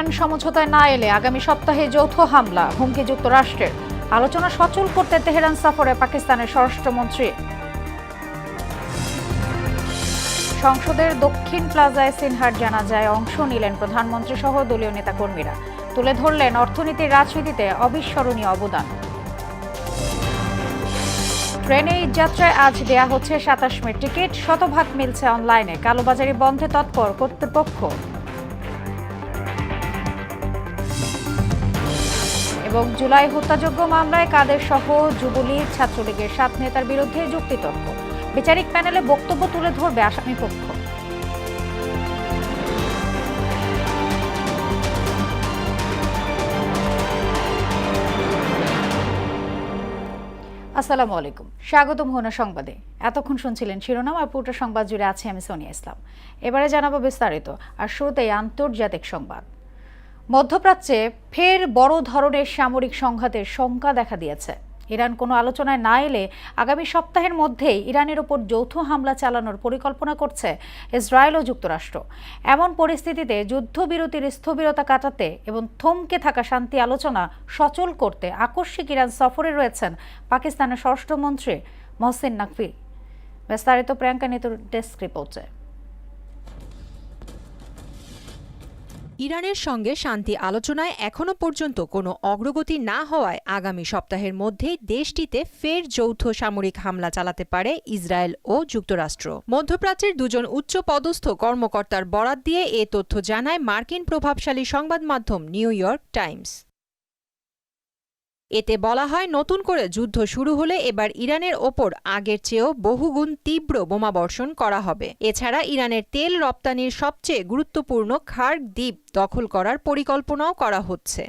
Iran সমঝোতায় না এলে আগামী সপ্তাহে যৌথ হামলা, হুমকি যুক্তরাষ্ট্রের। আলোচনা সচল করতে তেহরান সফরে পাকিস্তানের স্বরাষ্ট্রমন্ত্রী। সংসদের দক্ষিণ প্লাজায় সিনহার জানাজায় অংশ নিলেন প্রধানমন্ত্রী সহ দলীয় নেতাকর্মীরা। তুলে ধরলেন অর্থনীতির রাজনীতিতে অবিস্মরণীয় অবদান। ট্রেনে যাত্রায় আজ দেয়া হচ্ছে ২৭ মে টিকিট, শতভাগ মিলছে অনলাইনে। কালোবাজারি বন্ধে তৎপর কর্তৃপক্ষ। এবং জুলাই হত্যাযজ্ঞ মামলায় কাদের সহ যুবলীগ, ছাত্রলীগের ৭ নেতার বিরুদ্ধে যুক্তিতর্ক। বিচারিক প্যানেলে বক্তব্য তুলে ধরবে আসামিপক্ষ। আসসালামু আলাইকুম, স্বাগত মোহনা সংবাদে। এতক্ষণ শুনছিলেন শিরোনাম, আর পুরো সংবাদ জুড়ে আছে আমি সোনিয়া ইসলাম। এবারে জানাবো বিস্তারিত। আর শুরুতেই আন্তর্জাতিক সংবাদ। মধ্যপ্রাচ্যে ফের বড় ধরনের সামরিক সংঘাতের শঙ্কা দেখা দিয়েছে। ইরান কোনো আলোচনায় না এলে আগামী সপ্তাহের মধ্যেই ইরানের ওপর যৌথ হামলা চালানোর পরিকল্পনা করছে ইসরায়েল ও যুক্তরাষ্ট্র। এমন পরিস্থিতিতে যুদ্ধবিরতির স্থবিরতা কাটাতে এবং থমকে থাকা শান্তি আলোচনা সচল করতে আকস্মিক ইরান সফরে রয়েছেন পাকিস্তানের স্বরাষ্ট্রমন্ত্রী মহসিন নাকভি। বিস্তারিত প্রিয়াঙ্কা নিতুর ডেস্ক রিপোর্টে। ইরানের সঙ্গে শান্তি আলোচনায় এখনো পর্যন্ত কোনো অগ্রগতি না হওয়ায় আগামী সপ্তাহের মধ্যেই দেশটিতে ফের যৌথ সামরিক হামলা চালাতে পারে ইসরায়েল ও যুক্তরাষ্ট্র। মধ্যপ্রাচ্যের দুজন উচ্চ পদস্থ কর্মকর্তার বরাত দিয়ে এ তথ্য জানায় মার্কিন প্রভাবশালী সংবাদ মাধ্যম নিউ ইয়র্ক টাইমস। এতে বলা হয়, নতুন করে যুদ্ধ শুরু হলে এবার ইরানের ওপর আগের চেয়েও বহুগুণ তীব্র বোমাবর্ষণ করা হবে। এছাড়া ইরানের তেল রপ্তানির সবচেয়ে গুরুত্বপূর্ণ খার্ক দ্বীপ দখল করার পরিকল্পনাও করা হচ্ছে।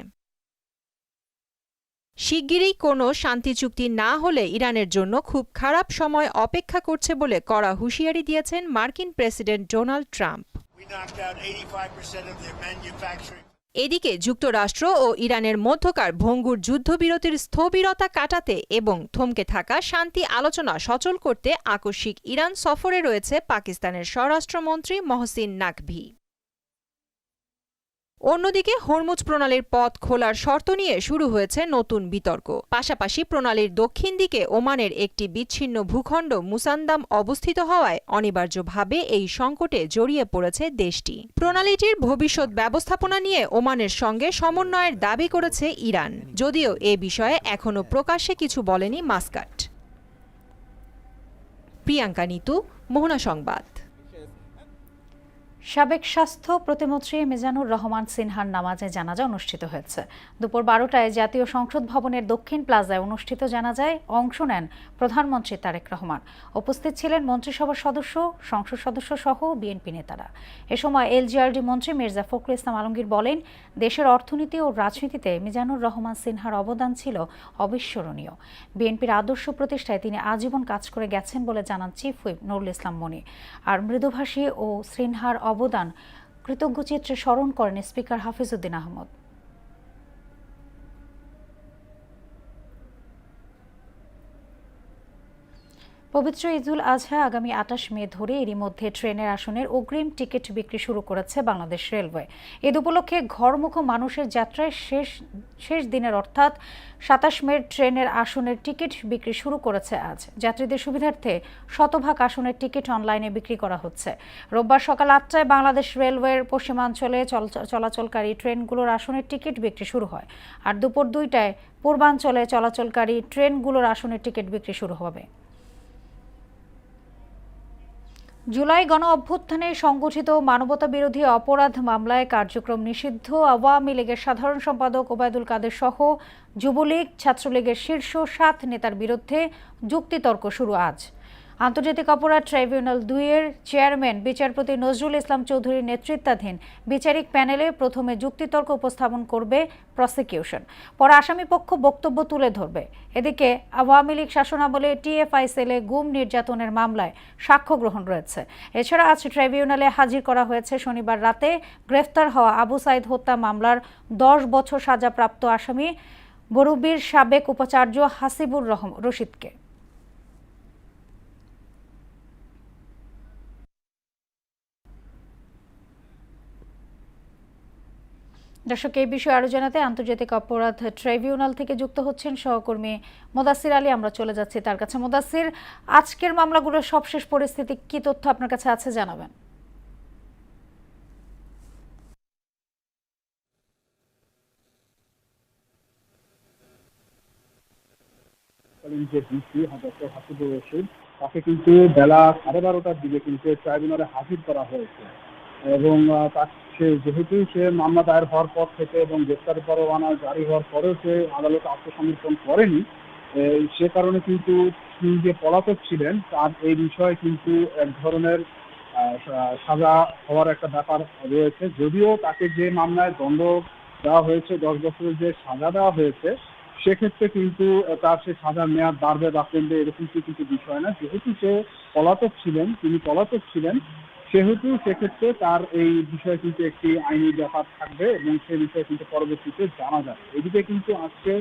শিগগিরই কোনো শান্তি চুক্তি না হলে ইরানের জন্য খুব খারাপ সময় অপেক্ষা করছে বলে কড়া হুঁশিয়ারি দিয়েছেন মার্কিন প্রেসিডেন্ট ডোনাল্ড ট্রাম্প। এদিকে যুক্তরাষ্ট্র ও ইরানের মধ্যকার ভঙ্গুর যুদ্ধবিরতির স্থবিরতা কাটাতে এবং থমকে থাকা শান্তি আলোচনা সচল করতে আকস্মিক ইরান সফরে রয়েছে পাকিস্তানের স্বরাষ্ট্রমন্ত্রী মহসিন নাকভি। অন্যদিকে হরমুজ প্রণালীর পথ খোলার শর্ত নিয়ে শুরু হয়েছে নতুন বিতর্ক। পাশাপাশি প্রণালীর দক্ষিণ দিকে ওমানের একটি বিচ্ছিন্ন ভূখণ্ড মুসান্দাম অবস্থিত হওয়ায় অনিবার্যভাবে এই সংকটে জড়িয়ে পড়েছে দেশটি। প্রণালীটির ভবিষ্যৎ ব্যবস্থাপনা নিয়ে ওমানের সঙ্গে সমন্বয়ের দাবি করেছে ইরান, যদিও এ বিষয়ে এখনও প্রকাশ্যে কিছু বলেনি মাস্কাট। প্রিয়াঙ্কা নিতু, মোহনা সংবাদ। সাবেক স্বাস্থ্য প্রতিমন্ত্রী মিজানুর রহমান সিনহার নামাজে জানাজা অনুষ্ঠিত হয়েছে। দুপুর ১২টায় জাতীয় সংসদ ভবনের দক্ষিণ প্লাজায় অনুষ্ঠিত জানাজায় অংশ নেন প্রধানমন্ত্রী তারেক রহমান। উপস্থিত ছিলেন মন্ত্রিসভার সদস্য, সংসদ সদস্য সহ বিএনপি নেতারা। এ সময় এলজিআরডি মন্ত্রী মির্জা ফখরুল ইসলাম আলমগীর বলেন, দেশের অর্থনীতি ও রাজনীতিতে মিজানুর রহমান সিনহার অবদান ছিল অবিস্মরণীয়। বিএনপির আদর্শ প্রতিষ্ঠায় তিনি আজীবন কাজ করে গেছেন বলে জানান চিফ হুইপ নুরুল ইসলাম মনি। আর মৃদুভাষী ও সিনহার অবদান কৃতজ্ঞচিত্রে স্মরণ করেন স্পিকার হাফিজউদ্দিন আহমদ। পবিত্র ঈদুল আজহা আগামী ২৮ মে ধরে এরই মধ্যে ট্রেনের আসনের অগ্রিম টিকিট বিক্রি শুরু করেছে বাংলাদেশ রেলওয়ে। ঈদ উপলক্ষে ঘরমুখো মানুষের যাত্রায় শেষ দিনের অর্থাৎ ২৭ মে ট্রেনের আসনের টিকিট বিক্রি শুরু করেছে আজ। যাত্রীদের সুবিধার্থে শতভাগ আসনের টিকিট অনলাইনে বিক্রি করা হচ্ছে। রোববার সকাল ৮টায় বাংলাদেশ রেলওয়ের পশ্চিমাঞ্চলে চলাচলকারী ট্রেনগুলোর আসনের টিকিট বিক্রি শুরু হয়। আর দুপুর ২টায় পূর্বাঞ্চলে চলাচলকারী ট্রেনগুলোর আসনের টিকিট বিক্রি শুরু হবে। জুলাই গণ অভ্যুত্থানে সংগঠিত মানবতাবিরোধী অপরাধ মামলায় কার্যক্রম নিষিদ্ধ আওয়ামী লীগের সাধারণ সম্পাদক ওবায়দুল কাদের সহ যুবলীগ, ছাত্রলীগের শীর্ষ ৭ নেতার বিরুদ্ধে যুক্তিতর্ক শুরু আজ। আন্তর্জাতিক অপরাধ ট্রাইব্যুনাল ২-এর চেয়ারম্যান বিচারপতি নজরুল ইসলাম চৌধুরীর নেতৃত্বাধীন বিচারিক প্যানেলে প্রথমে যুক্তিতর্ক উপস্থাপন করবে প্রসিকিউশন, পরে আসামিপক্ষ বক্তব্য তুলে ধরবে। এদিকে আওয়ামী লীগ শাসনামলে টিএফআই সেলে গুম নির্যাতনের মামলায় সাক্ষ্য গ্রহণ রয়েছে। এছাড়া আজ ট্রাইব্যুনালে হাজির করা হয়েছে শনিবার রাতে গ্রেফতার হওয়া আবু সাইদ হত্যা মামলার ১০ বছর সাজাপ্রাপ্ত আসামি বরুবির সাবেক উপাচার্য হাসিবুর রশিদকে। দর্শক, এই বিষয়ে আরো জানাতে আন্তর্জাতিক অপরাধ ট্রাইব্যুনাল থেকে যুক্ত হচ্ছেন সহকর্মী মোদাসির আলী। আমরা চলে যাচ্ছি তার কাছে। মোদাসির, আজকের মামলাগুলোর সবশেষ পরিস্থিতি কি তথ্য আপনার কাছে আছে জানাবেন। যে ডিসি ডক্টর হাসিবুর রশিদ, তাকে কিন্তু বেলা 12:30টার দিকে কিন্তু ট্রাইব্যুনালে হাজির করা হয়েছে এবং যেহেতু সে মামলা দায়ের হওয়ার পর থেকে এবং গ্রেপ্তারি পরোয়ানা জারি হওয়ার পরেও সে আদালতে আত্মসমর্পণ করেনি, সে কারণে কিন্তু তিনি যে পলাতক ছিলেন তার এই বিষয়ে কিন্তু এক ধরনের সাজা হওয়ার একটা ব্যাপার রয়েছে। যদিও তাকে যে মামলায় দণ্ড দেওয়া হয়েছে, 10 বছরের যে সাজা দেওয়া হয়েছে, সেক্ষেত্রে কিন্তু তার সে সাজার মেয়াদ বাড়বে বা কমবে এরকম কিন্তু বিষয় না। যেহেতু সে তিনি পলাতক ছিলেন, সেহেতু সেক্ষেত্রে তার এই বিষয়ে কিন্তু একটি আইনি ব্যাপার থাকবে এবং সে বিষয়ে কিন্তু পরবর্তীতে জানা যাবে। এদিকে কিন্তু আজকে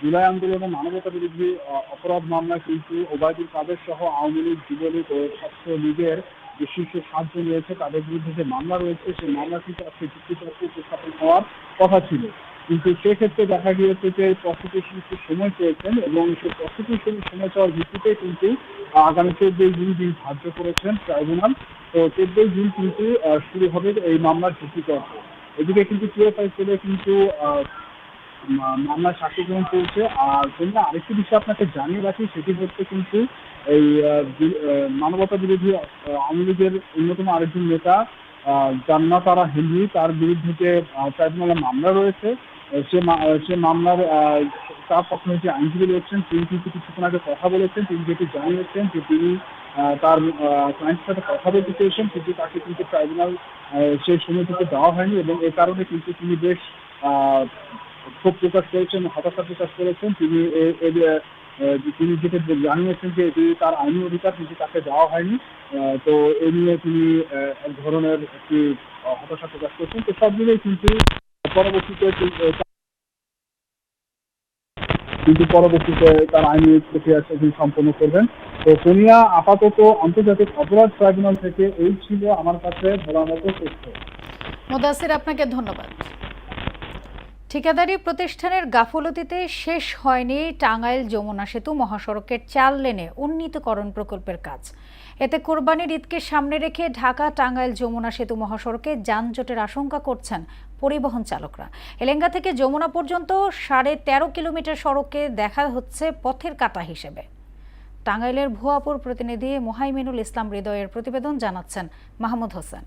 জুলাই আন্দোলনে মানবতা বিরোধী অপরাধ মামলায় কিন্তু ওবায়দুল কাদের সহ আওয়ামী লীগ, যুবলীগ ও ছাত্রলীগের যে শীর্ষ 7 জন রয়েছে তাদের বিরুদ্ধে যে মামলা রয়েছে, সেই মামলা কিন্তু আজকে যুক্তিতর্ক উপস্থাপন হওয়ার কথা ছিল। কিন্তু সেক্ষেত্রে দেখা গিয়েছে যে প্রসিকিউশন একটু সময় চেয়েছেন এবং সেই প্রসিকিউশন সময় চাওয়ার ভিত্তিতে কিন্তু আগামী 14 জুন দিন ধার্য করেছেন ট্রাইব্যুনাল। তো 14 জুন কিন্তু শুরু হবে এই মামলার যুক্তিতর্ক। এদিকে কিন্তু টিএসআই ছেলে কিন্তু মামলার সাক্ষ্য গ্রহণ চলছে। আর জন্য আরেকটি বিষয় আপনাকে জানিয়ে রাখি, সেটি হচ্ছে কিন্তু এই মানবতা বিরোধী আওয়ামী লীগের অন্যতম আরেকজন নেতা জান্নাত আরা হেনরি, তার বিরুদ্ধে যে ট্রাইব্যুনালে মামলা রয়েছে, সে মামলার তার পক্ষে যে আইনজীবী রয়েছেন তিনি কিন্তু কিছুক্ষণ আগে কথা বলেছেন। তিনি যেটি জানিয়েছেন যে তিনি তার ক্লায়েন্টের সাথে কথা বলতে চেয়েছেন, কিন্তু তাকে কিন্তু ট্রাইব্যুনাল সেই সময়টুকু দেওয়া হয়নি এবং এ কারণে কিন্তু তিনি বেশ ক্ষোভ প্রকাশ করেছেন, হতাশা প্রকাশ করেছেন। তিনি যেটা জানিয়েছেন যে এটি তার আইনি অধিকার, কিন্তু তাকে দেওয়া হয়নি। তো এ নিয়ে তিনি এক ধরনের একটি হতাশা প্রকাশ করেছেন। তো সব মিলেই কিন্তু পরবর্তীতে তার আইনি প্রক্রিয়া তিনি সম্পন্ন করবেন। তো সোনিয়া, আপাতত আন্তর্জাতিক অপরাধ ট্রাইব্যুনাল থেকে এই ছিল আমার কাছে বলার মতো তথ্য। মোদাসির, আপনাকে ধন্যবাদ। ঠিকাদারি প্রতিষ্ঠানের গাফলতিতে শেষ হয়নি টাঙ্গাইল যমুনা সেতু মহাসড়কের 4 লেনে উন্নীতকরণ প্রকল্পের কাজ। এতে কোরবানির ঈদকে সামনে রেখে ঢাকা টাঙ্গাইল যমুনা সেতু মহাসড়কে যানজটের আশঙ্কা করছেন পরিবহন চালকরা। এলেঙ্গা থেকে যমুনা পর্যন্ত 13.5 কিলোমিটার সড়কে দেখা হচ্ছে পথের কাঁটা হিসেবে। টাঙ্গাইলের ভুয়াপুর প্রতিনিধি মোহাইমিনুল ইসলাম হৃদয়ের প্রতিবেদন, জানাচ্ছেন মাহমুদ হোসেন।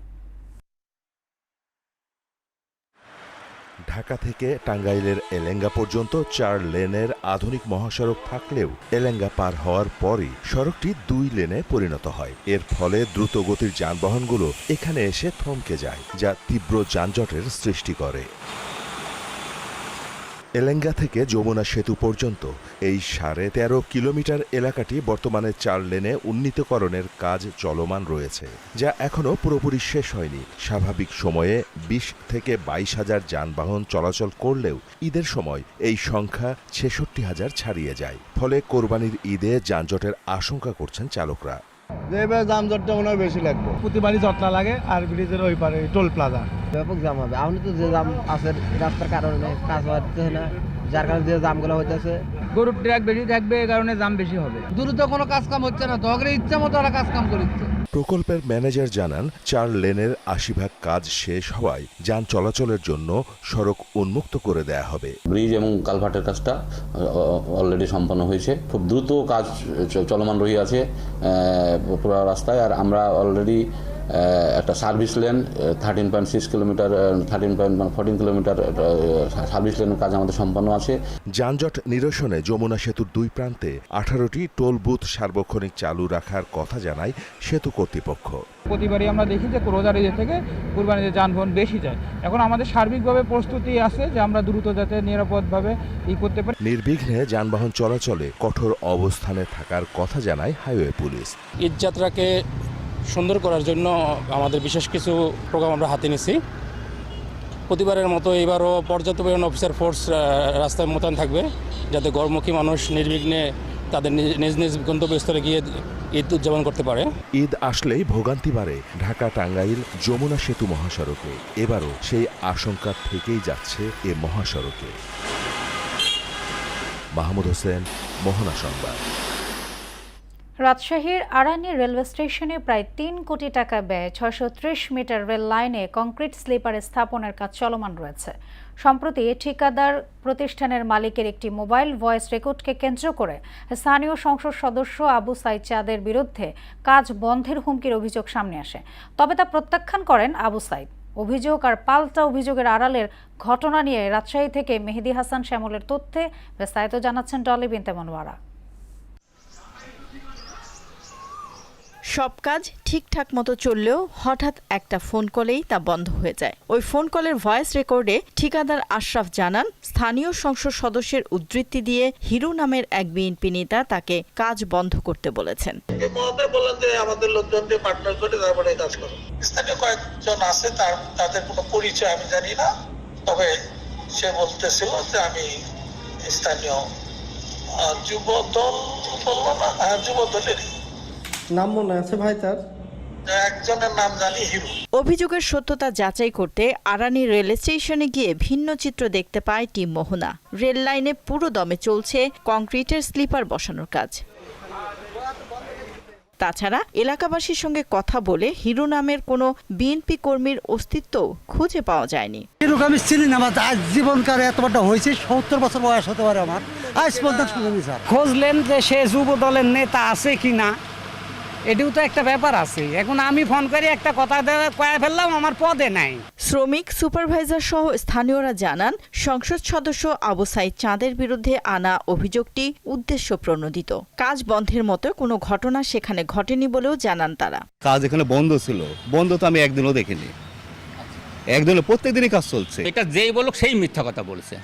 ঢাকা থেকে টাঙ্গাইলের এলেঙ্গা পর্যন্ত 4 লেনের আধুনিক মহাসড়ক থাকলেও এলেঙ্গা পার হওয়ার পরই সড়কটি 2 লেনে পরিণত হয়। এর ফলে দ্রুতগতির যানবাহনগুলো এখানে এসে থমকে যায়, যা তীব্র যানজটের সৃষ্টি করে। এলেঙ্গা থেকে যমুনা সেতু পর্যন্ত এই 13.5 কিলোমিটার এলাকাটি বর্তমানে 4 লেনে উন্নীতকরণের কাজ চলমান রয়েছে, যা এখনও পুরোপুরি শেষ হয়নি। স্বাভাবিক সময়ে 20 থেকে 22,000 যানবাহন চলাচল করলেও ঈদের সময় এই সংখ্যা 66,000 ছাড়িয়ে যায়। ফলে কোরবানির ঈদে যানজটের আশঙ্কা করছেন চালকরা। এবার যানজটটা মনে হয় বেশি লাগবে। প্রতিবারই জটলা লাগে, আর ব্রিজের ওই পারে টোল প্লাজা ব্যাপক জাম হবে। এখন তো যে জাম আছে রাস্তার কারণে কাজ হচ্ছে না, যার কারণে যে জামগুলো হইতেছে। গরুর ট্রাক বেশি থাকবে, এই কারণে জাম বেশি হবে। দ্রুত কোনো কাজ কাম হচ্ছে না, তখন ইচ্ছা মতো ওরা কাজ কাম করছে। প্রকল্পের ম্যানেজার জানান, 4 লেনের 80% কাজ শেষ হওয়ায় যান চলাচলের জন্য সড়ক উন্মুক্ত করে দেয়া হবে। ব্রিজ এবং কালভার্টের কাজটা অলরেডি সম্পন্ন হয়েছে, খুব দ্রুত কাজ চলমান রয়ে আছে পুরো রাস্তায়। আর আমরা অলরেডি একটা service lane 13.6 kilometre 14 kilometre service লেনের কাজ আমাদের সম্পন্ন আছে। যানজট নিরসনে যমুনা সেতুর 2 প্রান্তে 18টি টোল বুথ সার্বক্ষণিক চালু রাখার কথা জানায় সেতু কর্তৃপক্ষ। প্রতিবারই আমরা দেখি যে রোজার ঈদ থেকে কুরবানিতে যানবাহন বেশি যায়। এখন আমাদের সার্বিকভাবে প্রস্তুতি আছে যে আমরা দ্রুত যাতে নিরাপদভাবে করতে পারি। নির্বিঘ্নে যানবাহন চলাচলে কঠোর অবস্থানে থাকার কথা জানায় হাইওয়ে পুলিশ। ঈদ যাত্রাকে সুন্দর করার জন্য আমাদের বিশেষ কিছু প্রোগ্রাম আমরা হাতে নিছি। প্রতিবারের মতো এবারও পর্যাপ্ত পরিমাণ অফিসার ফোর্স রাস্তায় মোতায়েন থাকবে, যাতে গড়মুখী মানুষ নির্বিঘ্নে তাদের নিজ নিজ গন্তব্যস্থলে গিয়ে ঈদ উদযাপন করতে পারে। ঈদ আসলেই ভোগান্তি বাড়ে ঢাকা টাঙ্গাইল যমুনা সেতু মহাসড়কে। এবারও সেই আশঙ্কা থেকেই যাচ্ছে এ মহাসড়কে। মাহমুদ হোসেন, মোহনা সংবাদ। রাজশাহীর আড়ানি রেলওয়ে স্টেশনে প্রায় ৩ কোটি টাকা ব্যয়ে ৬৩০ মিটার রেল লাইনে কংক্রিট স্লিপার স্থাপনের কাজ চলমান রয়েছে। সম্প্রতি ঠিকাদার প্রতিষ্ঠানের মালিকের একটি মোবাইল ভয়েস রেকর্ডকে কেন্দ্র করে স্থানীয় সংসদ সদস্য আবু সাইদ চাঁদের বিরুদ্ধে কাজ বন্ধের হুমকির অভিযোগ সামনে আসে। তবে তা প্রত্যাখ্যান করেন আবু সাইদ। অভিযোগ আর পাল্টা অভিযোগের আড়ালের ঘটনা নিয়ে রাজশাহী থেকে মেহেদী হাসান শ্যামলের তথ্যে বিস্তারিত জানাচ্ছেন ডলি বিনতে মনোয়ারা। সব কাজ ঠিকঠাক মতো চললেও হঠাৎ একটা ফোন কলেই তা বন্ধ হয়ে যায়। ওই ফোন কলের ভয়েস রেকর্ডে ঠিকাদার আশরাফ জানান, স্থানীয় সংসদ সদস্যের উদ্ধৃতি দিয়ে হিরু নামের এক বিএনপি নেতা তাকে কাজ বন্ধ করতে বলেছেন। বললেন যে আমাদের লোকজন দিয়ে পার্টনার করে তারপরে কাজ করো। স্থানীয় কয়েকজন আছে, তাদের কোনো পরিচয় আমি জানি না, তবে সে বলতেছিল যে আমি স্থানীয় যুব দল বললো না, যুব দলেরই নাম মনে আছে ভাই, তার একজনের নাম জানি হিরু। অভিযোগের সত্যতা যাচাই করতে আড়ানি রেল স্টেশনে গিয়ে ভিন্ন চিত্র দেখতে পায় টিম মোহনা। রেল লাইনে পুরো দমে চলছে কংক্রিটের স্লিপার বসানোর কাজ। তাছাড়া এলাকাবাসীর সঙ্গে কথা বলে হিরু নামের কোনো বিএনপি কর্মীর অস্তিত্ব খুঁজে পাওয়া যায়নি। হিরুকে আমি চিনি না, আজ জীবনকার এত বড় হয়েছে, ৭০ বছর বয়স হতে পারে আমার, আজ পর্যন্ত শুনিনি স্যার। খোঁজলেন যে সে যুব দলের নেতা আছে কিনা, এটিও তো একটা ব্যাপার আছে। এখন আমি ফোন করে একটা কথা কয়ে ফেললাম, আমার পদে নাই। শ্রমিক সুপারভাইজার সহ স্থানীয়রা জানান, সংসদ সদস্য আবু সাইদ চাঁদের বিরুদ্ধে আনা অভিযোগটি উদ্দেশ্য প্রণোদিত। কাজ বন্ধের মতো কোনো ঘটনা সেখানে ঘটেনি বলেও জানান তারা। কাজ এখানে বন্ধ ছিল, বন্ধ তো আমি একদিনও দেখিনি, একদিনও প্রত্যেকদিনই কাজ চলছে। এটা যেই বলুক সেই মিথ্যা কথা বলছে।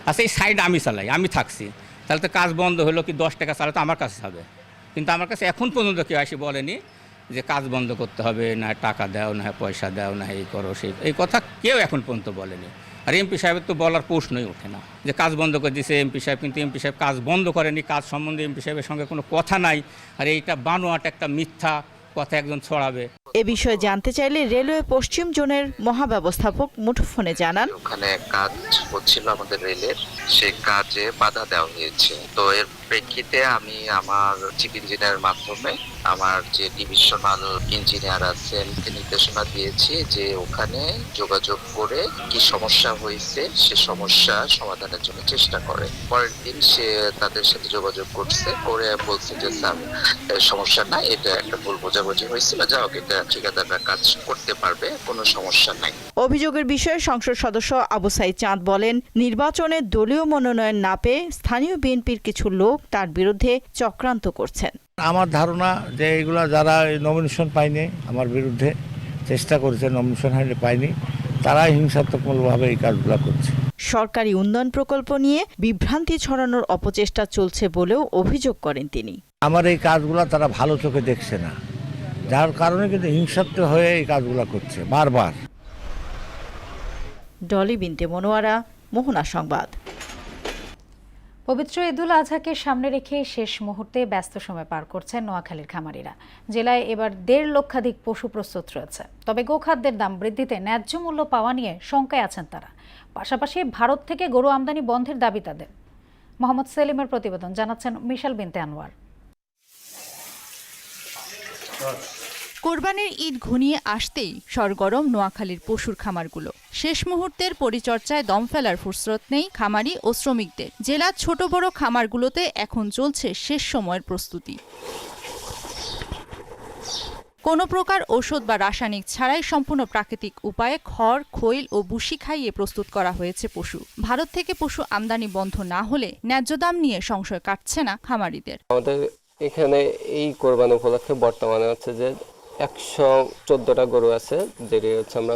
আচ্ছা, এই সাইড আমি চালাই, আমি থাকছি, তাহলে তো কাজ বন্ধ হলো কি 10 টাকা চালাতে আমার কাছে হবে, কিন্তু আমার কাছে এখন পর্যন্ত কেউ আসে বলেনি যে কাজ বন্ধ করতে হবে, না টাকা দাও, না পয়সা দাও, না এই করো সেই, এই কথা কেউ এখন পর্যন্ত বলেনি। আর এমপি সাহেবের তো বলার প্রশ্নই ওঠে না যে কাজ বন্ধ করে দিয়েছে এমপি সাহেব, কিন্তু এমপি সাহেব কাজ বন্ধ করেনি, কাজ সম্বন্ধে এমপি সাহেবের সঙ্গে কোনো কথা নাই। আর এইটা বানোয়াট একটা মিথ্যা কথা একজন ছড়াবে। এ বিষয়ে জানতে চাইলে রেলওয়ে পশ্চিম জোনের মহাব্যবস্থাপক মুঠোফোনে জানান, ওখানে কাজ হচ্ছিল আমাদের রেলের, সেই কাজে বাধা দেওয়া হয়েছে। তো এর প্রেক্ষিতে আমি আমার চিফ ইঞ্জিনিয়ারের মাধ্যমে আমার যে ডিভিশনাল ইঞ্জিনিয়ার আছেন নির্দেশনা দিয়েছি যে ওখানে যোগাযোগ করে কি সমস্যা হয়েছে সে সমস্যা সমাধানের জন্য চেষ্টা করে। পরের দিন সে তাদের সাথে যোগাযোগ করছে, করে বলছে যে স্যার সমস্যা না, এটা একটা ভুল বোঝাবুঝি হয়েছিল, যা হোক এটা ঠিকাদাররা কাজ করতে পারবে, কোনো সমস্যা নাই। অভিযোগের বিষয়ে সংসদ সদস্য আবু সাইদ চাঁদ বলেন, নির্বাচনে দলীয় মনোনয়ন না পেয়ে স্থানীয় বিএনপির কিছু লোক তার বিরুদ্ধে চক্রান্ত করছেন। আমার ধারণা যে এগুলা যারা নমিনেশন পায়নি, আমার বিরুদ্ধে চেষ্টা করেছে, নমিনেশন পায়নি, তারাই হিংসাত্মকভাবে এই কাজগুলো করছে। সরকারি উন্নয়ন প্রকল্প নিয়ে বিভ্রান্তি ছড়ানোর অপচেষ্টা চলছে বলেও অভিযোগ করেন তিনি। আমার এই কাজগুলো তারা ভালো চোখে দেখছে না, যার কারণে কিন্তু হিংসাত্মক হয়ে এই কাজগুলো করছে বারবার। ডলি বিনতে মনোয়ারা, মোহনা সংবাদ। পবিত্র ঈদুল আজহাকে সামনে রেখে শেষ মুহূর্তে ব্যস্ত সময় পার করছেন নোয়াখালীর খামারিরা। জেলায় এবার 1.5 লক্ষাধিক পশু প্রস্তুত রয়েছে। তবে গোখাদ্যের দাম বৃদ্ধিতে ন্যায্য মূল্য পাওয়া নিয়ে শঙ্কায় আছেন তারা। পাশাপাশি ভারত থেকে গরু আমদানি বন্ধের দাবি তাদের। মোহাম্মদ সেলিমের প্রতিবেদন, জানাচ্ছেন মিশাল বিনতে আনোয়ার। কোরবানির ঈদ ঘনিয়ে আসতেই সরগরম নোয়াখালীর পশুর খামারগুলো। শেষ মুহূর্তের পরিচর্যায় দম ফেলার ফুরসত নেই খামারি ও শ্রমিকদের। জেলার ছোট বড় খামারগুলোতে এখন চলছে শেষ সময়ের প্রস্তুতি। কোনো প্রকার ঔষধ বা রাসায়নিক ছাড়াই সম্পূর্ণ প্রাকৃতিক উপায়ে খড়, খৈল ও বুসি খাইয়ে প্রস্তুত করা হয়েছে পশু। ভারত থেকে পশু আমদানি বন্ধ না হলে ন্যায্য দাম নিয়ে সংশয় কাটছে না খামারিদের। আমাদের এখানে এই কোরবানি উপলক্ষে বর্তমানে হচ্ছে যে 114টা গরু আছে, যেটি হচ্ছে আমরা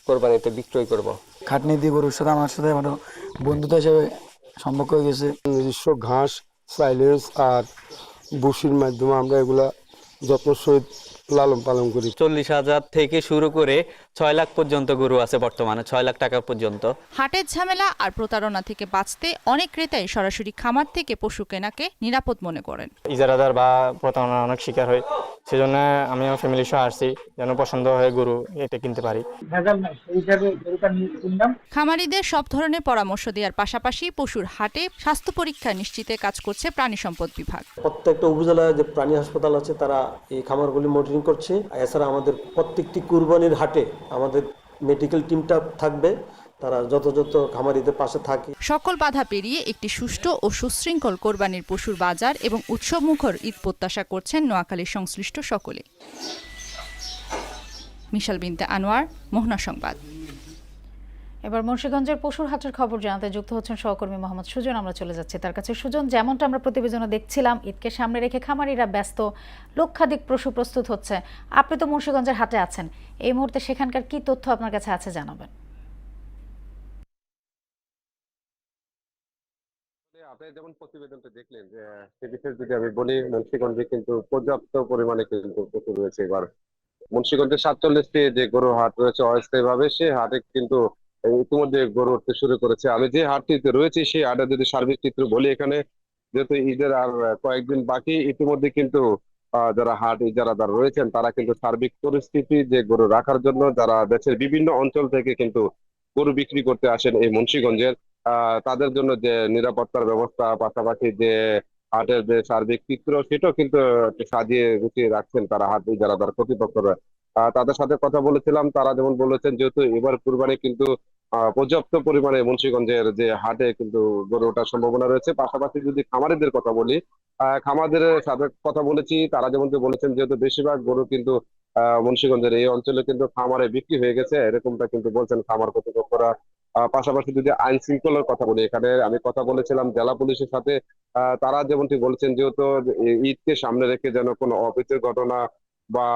কোরবানিতে বিক্রয় করব। খাটনি দিয়ে গরুর সাথে আমার সাথে আমার বন্ধুত্ব হিসেবে সম্পর্ক হয়ে গেছে। নিজস্ব ঘাস, সাইলেজ আর বুসির মাধ্যমে আমরা এগুলা যত্ন সহিত লালন পালন করি। 40,000 থেকে শুরু করে 6 লাখ পর্যন্ত গরু আছে বর্তমানে, 6 লাখ টাকা পর্যন্ত। হাটের ঝামেলা আর প্রতারণা থেকে বাঁচতে অনেক ক্রেতাই সরাসরি খামার থেকে পশু কেনাকে নিরাপদ মনে করেন। ইজারাদার বা প্রতারণার অনেক শিকার হয়, সেজন্য আমি আমার ফ্যামিলি সহ আসছি যেন পছন্দ হয় গরু এটা কিনতে পারি। খামারিদের সব ধরনের পরামর্শ দেওয়ার পাশাপাশি পশুর হাটে স্বাস্থ্য পরীক্ষা নিশ্চিতে কাজ করছে প্রাণী সম্পদ বিভাগ। প্রত্যেকটা উপজেলায় যে প্রাণী হাসপাতাল আছে তারা এই খামারগুলি মনিটরিং করছে। এছাড়া আমাদের প্রত্যেকটি কুরবানির হাটে আমাদের মেডিকেল টিমটা থাকবে, তারা যথাযথ খামারিদের পাশে থাকে। সকল বাধা পেরিয়ে একটি সুষ্ঠু ও সুশৃঙ্খল কোরবানির পশুর বাজার এবং উৎসবমুখর ঈদ প্রত্যাশা করছেন নোয়াখালীর সংশ্লিষ্ট সকলে। মিশাল বিনতে আনোয়ার, মোহনা সংবাদ। এবার মুন্সিগঞ্জের পশুর হাটের খবর জানাতে যুক্ত হচ্ছেন সহকর্মী মোহাম্মদ সুজন। আমরা চলে যাচ্ছি তার কাছে। সুজন, যেমনটা আমরা প্রতিবেদনে দেখছিলাম, ঈদকে সামনে রেখে খামারিরা ব্যস্ত, লক্ষাধিক পশু প্রস্তুত হচ্ছে। আপনি তো মুন্সিগঞ্জের হাটে আছেন, এই মুহূর্তে সেখানকার কি তথ্য আপনার কাছে আছে জানাবেন। আপনি যেমন প্রতিবেদনটা দেখলেন, যে সে বিষয়ে যদি আমি বলি, মুন্সিগঞ্জে কিন্তু পর্যাপ্ত পরিমাণে কিন্তু পশু রয়েছে। এবার মুন্সিগঞ্জে 47টি যে গরু হাট রয়েছে অস্থায়ীভাবে, সেই হাটে কিন্তু ইতিমধ্যে গরু উঠতে শুরু করেছে। আমি যে হাটটিতে রয়েছি সেই হাটে যদি সার্বিক চিত্র বলি, এখানে যেহেতু ঈদের আর কয়েকদিন বাকি, ইতিমধ্যে কিন্তু যারা হাট ইজারাদার রয়েছেন তারা কিন্তু সার্বিক পরিস্থিতি যে গরু রাখার জন্য যারা দেশের বিভিন্ন অঞ্চল থেকে কিন্তু গরু বিক্রি করতে আসেন এই মুন্সিগঞ্জের, তাদের জন্য যে নিরাপত্তার ব্যবস্থা, পাশাপাশি যে হাটের যে সার্বিক চিত্র, সেটাও কিন্তু সাজিয়ে গুছিয়ে রাখছেন তারা হাট ইজারাদার কর্তৃপক্ষরা। তাদের সাথে কথা বলেছিলাম, তারা যেমন বলেছেন যেহেতু এবার কুরবানি কিন্তু পর্যাপ্ত পরিমাণে মুন্সিগঞ্জের যে হাটে কিন্তু গরু ওঠার সম্ভাবনা রয়েছে। পাশাপাশি যদি খামারিদের কথা বলি, খামারদের সাথে কথা বলেছি, তারা যেমন বলেছেন যেহেতু বেশিরভাগ গরু কিন্তু মুন্সিগঞ্জের এই অঞ্চলে কিন্তু খামারে বিক্রি হয়ে গেছে, এরকমটা কিন্তু বলছেন খামার কর্তৃপক্ষরা। পাশাপাশি যদি আইন শৃঙ্খলার কথা বলি, এখানে আমি কথা বলেছিলাম জেলা পুলিশের সাথে, তারা যেমনটি বলেছেন যেহেতু ঈদকে সামনে রেখে যেন কোনো অপ্রীতির ঘটনা বা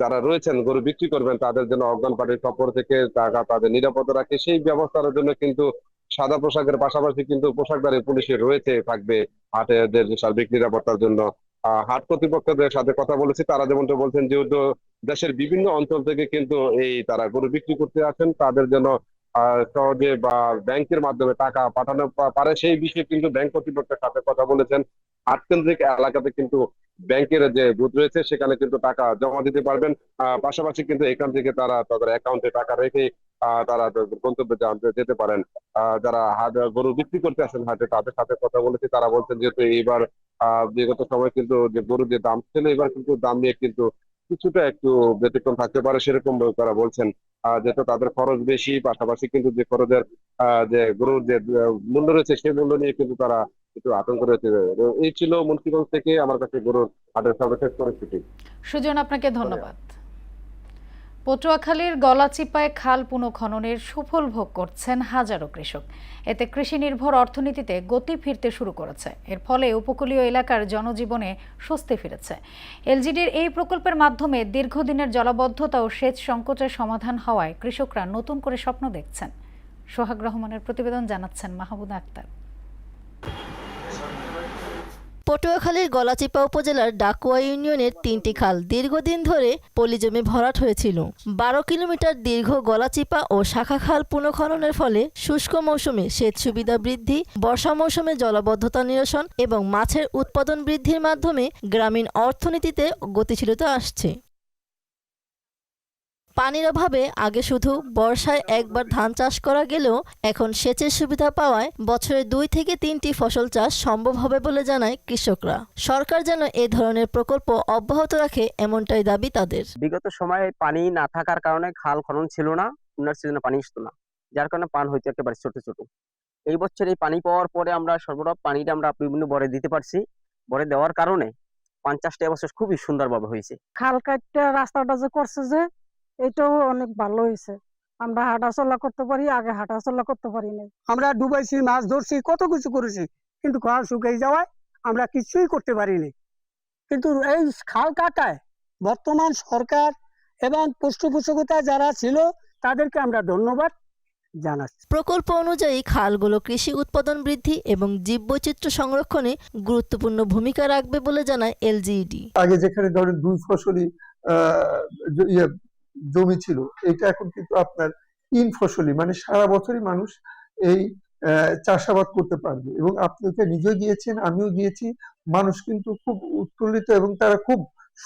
যারা রয়েছেন গরু বিক্রি করবেন তাদের জন্য অজ্ঞান পার্টির খপ্পর থেকে টাকা তাদের নিরাপত্তা রাখে, সেই ব্যবস্থার জন্য কিন্তু সাদা পোশাকের পাশাপাশি কিন্তু পোশাকধারী পুলিশের রয়েছে থাকবে হাটের সার্বিক নিরাপত্তার জন্য। হাট কর্তৃপক্ষদের সাথে কথা বলেছি, তারা যেমনটা বলছেন যেহেতু দেশের বিভিন্ন অঞ্চল থেকে কিন্তু এই তারা গরু বিক্রি করতে আসেন, তাদের জন্য সহজে বা ব্যাংকের মাধ্যমে টাকা পাঠানো পারে সেই বিষয়ে কিন্তু ব্যাংক কর্তৃপক্ষের সাথে কথা বলেছেন। হাট কেন্দ্রিক এলাকাতে কিন্তু ব্যাংকের যে বুথ রয়েছে সেখানে কিন্তু টাকা জমা দিতে পারবেন। পাশাপাশি কিন্তু এখান থেকে তারা তাদের অ্যাকাউন্টে টাকা রেখে তারা গন্তব্যে যেতে পারেন। যারা হাট গরু বিক্রি করতে আসেন হাটে, তাদের সাথে কথা বলেছি, তারা বলছেন যেহেতু এইবার বিগত সময় কিন্তু যে গরু যে দাম ছিল, এবার কিন্তু দাম নিয়ে কিন্তু কিছুটা একটু ব্যতিক্রম থাকতে পারে, সেরকম তারা বলছেন। যেহেতু তাদের খরচ বেশি, পাশাপাশি কিন্তু যে খরচের যে গরুর যে মূল্য রয়েছে সেই মূল্য নিয়ে কিন্তু তারা একটু আতঙ্ক রয়েছে। এই ছিল মুন্সিগঞ্জ থেকে আমার কাছে গরুর হাটের সর্বশেষ পরিস্থিতি। সুজন, আপনাকে ধন্যবাদ। পটুয়াখালীর গলাচিপায় খাল পুনঃখননের সুফল ভোগ করছেন হাজারো কৃষক। এতে কৃষি নির্ভর অর্থনীতিতে গতি ফিরতে শুরু করেছে। এর ফলে উপকূলীয় এলাকার জনজীবনে স্বস্তি ফিরেছে। এলজিডির এই প্রকল্পের মাধ্যমে দীর্ঘদিনের জলাবদ্ধতা ও সেচ সংকটের সমাধান হওয়ায় কৃষকরা নতুন করে স্বপ্ন দেখছেন। সোহাগ রহমানের প্রতিবেদন, জানাচ্ছেন মাহবুবা আক্তার। পটুয়াখালীর গলাচিপা উপজেলার ডাকুয়া ইউনিয়নের 3টি খাল দীর্ঘদিন ধরে পলিজমে ভরাট হয়েছিল। 12 কিলোমিটার দীর্ঘ গলাচিপা ও শাখা খাল পুনঃখননের ফলে শুষ্ক মৌসুমে সেচ সুবিধা বৃদ্ধি, বর্ষা মৌসুমে জলাবদ্ধতা নিরসন এবং মাছের উৎপাদন বৃদ্ধির মাধ্যমে গ্রামীণ অর্থনীতিতে গতিশীলতা আসছে। পানির অভাবে আগে শুধু বর্ষায় একবার ধান চাষ করা গেলেও এখন সেচের সুবিধা পাওয়ায় বছরে 2 থেকে 3টি ফসল চাষ সম্ভব হবে বলে জানায় কৃষকরা। সরকার যেন এ ধরনের প্রকল্প অব্যাহত রাখে, এমনটাই দাবি তাদের। বিগত সময়ে পানি না থাকার কারণে খাল খনন ছিল না, উন্নয়ন সিজনে পানি আসতো না, যার কারণে পান হইতো একেবারে ছোট ছোট। এই বছর এই পানি পাওয়ার পরে আমরা সর্বপ্রথম পানিটা আমরা বিভিন্ন বরে দিতে পারছি। বরে দেওয়ার কারণে 50টা এবছর খুবই সুন্দরভাবে হয়েছে। খাল কাটতে রাস্তাটা যে করছে যে এটাও অনেক ভালো হয়েছে। আমরা হাঁটাচলা করতে পারি, আগে হাঁটাচলা করতে পারি না। আমরা ডুবাইছি, মাছ ধরছি, কত কিছু করেছি, কিন্তু খাল শুকিয়ে যাওয়ায় আমরা কিছুই করতে পারিনি। কিন্তু এই খাল কাটায় বর্তমান সরকার এবং পৃষ্ঠপোষকতা যারা ছিল তাদেরকে আমরা ধন্যবাদ জানাচ্ছি। প্রকল্প অনুযায়ী খালগুলো কৃষি উৎপাদন বৃদ্ধি এবং জীববৈচিত্র্য সংরক্ষণে গুরুত্বপূর্ণ ভূমিকা রাখবে বলে জানায় এলজিইডি। আগে যেখানে ধরেন 2 ফসলি জমি ছিল, এটা এখন কিন্তু আপনার 3 ফসলি, মানে সারা বছরই মানুষ এই চাষাবাদ করতে পারবে। এবং আপনি তো নিজেও গিয়েছেন, আমিও গিয়েছি, মানুষ কিন্তু খুব উৎফুল্লিত এবং তারা খুব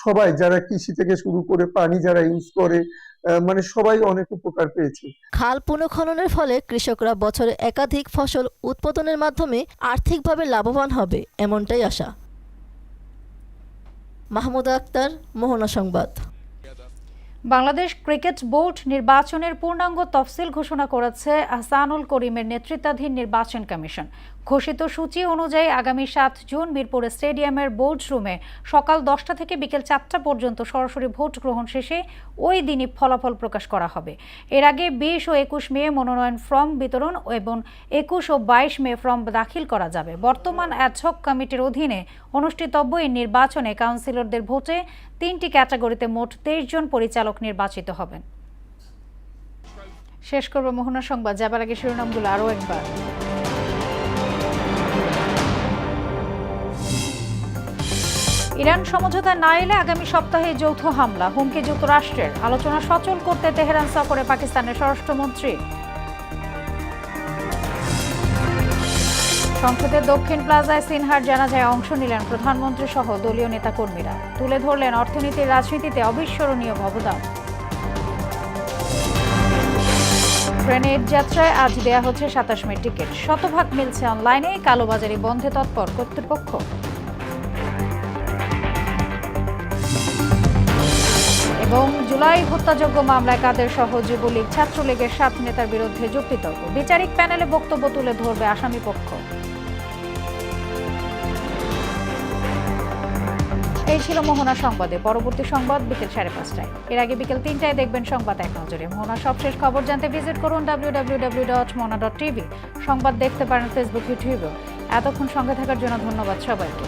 সবাই যারা কৃষি থেকে শুরু করে পানি যারা ইউজ করে মানে সবাই অনেক উপকার পেয়েছে। খাল পুনঃখননের ফলে কৃষকরা বছরে একাধিক ফসল উৎপাদনের মাধ্যমে আর্থিকভাবে লাভবান হবে, এমনটাই আশা। মাহমুদা আক্তার, মোহনা সংবাদ। বাংলাদেশ ক্রিকেট বোর্ড নির্বাচনের পূর্ণাঙ্গ তফসিল ঘোষণা করেছে আহসানুল করিমের নেতৃত্বাধীন নির্বাচন কমিশন। ঘোষিত সূচি অনুযায়ী আগামী 7 জুন মিরপুর স্টেডিয়ামের বোর্ড রুমে সকাল 10টা থেকে বিকেল 4টা পর্যন্ত সরাসরি ভোট গ্রহণ শেষে ওই দিনই ফলাফল প্রকাশ করা হবে। এর আগে 20 ও 21 মে মনোনয়ন ফর্ম বিতরণ এবং 21 ও 22 মে ফর্ম দাখিল করা যাবে। বর্তমান অ্যাডহক কমিটির অধীনে অনুষ্ঠিতব্য এই নির্বাচনে কাউন্সিলরদের ভোটে 3টি ক্যাটাগরিতে মোট 23 জন পরিচালক নির্বাচিত হবেন। শেষ করব মোহনা সংবাদ, যাবার আগে শিরোনামগুলো আরও একবার। ইরান সমঝোতা না এলে আগামী সপ্তাহে যৌথ হামলা, হুমকি যুক্তরাষ্ট্রের। আলোচনা সচল করতে তেহরান সফরে পাকিস্তানের স্বরাষ্ট্রমন্ত্রী। সংসদের দক্ষিণ প্লাজায় সিনহার জানাজায় অংশ নিলেন প্রধানমন্ত্রী সহ দলীয় নেতাকর্মীরা। তুলে ধরলেন অর্থনীতির রাজনীতিতে অবিস্মরণীয় অবদান। ট্রেনের যাত্রায় আজ দেয়া হচ্ছে 27 মে টিকিট, শতভাগ মিলছে অনলাইনে। কালোবাজারি বন্ধে তৎপর কর্তৃপক্ষ। এবং জুলাই হত্যাযজ্ঞ মামলায় কাদের সহ যুবলীগ ছাত্রলীগের 7 নেতার বিরুদ্ধে যুক্তিতর্ক। বিচারিক প্যানেলে বক্তব্য তুলে ধরবে আসামি পক্ষ। এই ছিল মোহনা সংবাদে। পরবর্তী সংবাদ বিকেল 5:30টায়। এর আগে বিকেল 3টায় দেখবেন সংবাদ এক নজরে। মোহনা সবশেষ খবর জানতে ভিজিট করুন www.mona.tv। সংবাদ দেখতে পারেন ফেসবুক, ইউটিউবে। এতক্ষণ সঙ্গে থাকার জন্য ধন্যবাদ সবাইকে।